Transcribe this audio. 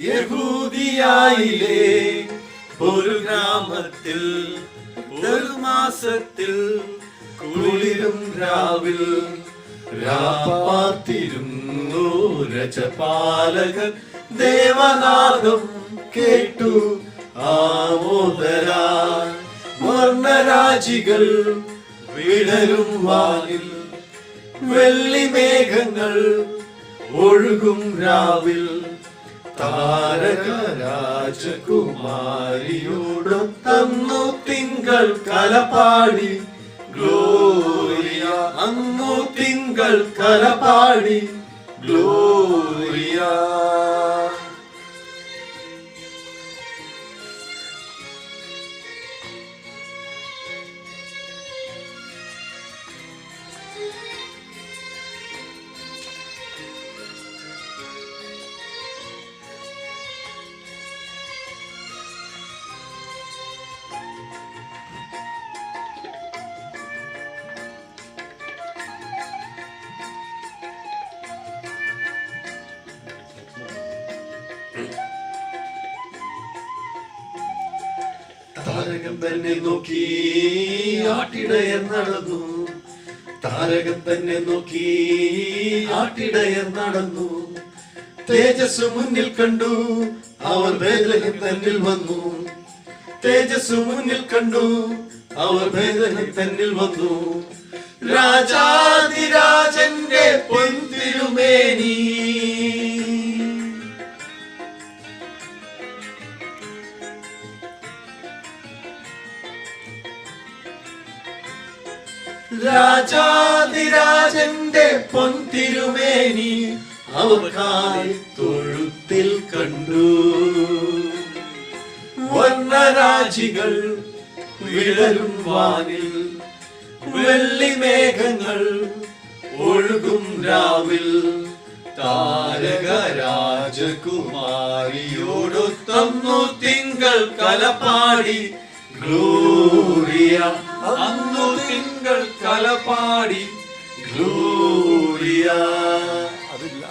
യഹൂദിയായിലെ ഒരു ഗ്രാമത്തിൽ ഒരു മാസത്തിൽ കുളിരും രാവിൽ രാപ്പാത്തിരുന്നു രജപാലകൻ ദേവനാദം കേട്ടു ആമോദരാൽ വർണ്ണരാജികൾ വിടരും വാനിൽ വെള്ളിമേഘങ്ങൾ ഒഴുകും രാവിൽ താരക രാജകുമാരിയോടൊത്തന്നു തിങ്കൾ കലപാടി ഗ്ലോറിയ അന്നു തിങ്കൾ കലപാടി ഗ്ലോറിയ. താരകം തന്നെ നോക്കി ആട്ടിടയർ നടന്നു, താരകം തന്നെ നോക്കി ആട്ടിടയർ നടന്നു. തേജസ് മുന്നിൽ കണ്ടു അവർ ബേത്ലഹേം തന്നിൽ വന്നു, തേജസ് മുന്നിൽ കണ്ടു അവർ ബേത്ലഹേം തന്നിൽ വന്നു. രാജാധിരാജന്റെ പൊൻതിരുമേനി രാജാധിരാജന്റെ പൊൻതിരുമേനി അവർക്കായി തൊഴുത്തിൽ കണ്ടു. വർണ്ണരാജികൾ വിടരും വാനിൽ വെള്ളിമേഘങ്ങൾ ഒഴുകും രാവിൽ താരക രാജകുമാരിയോടൊത്തന്നു തിങ്കൾ കലപാടി ഗ്ലോറിയ അന്നു തിങ്കൾ കലപാടി ഗ്ലോറിയ. അതില്ല.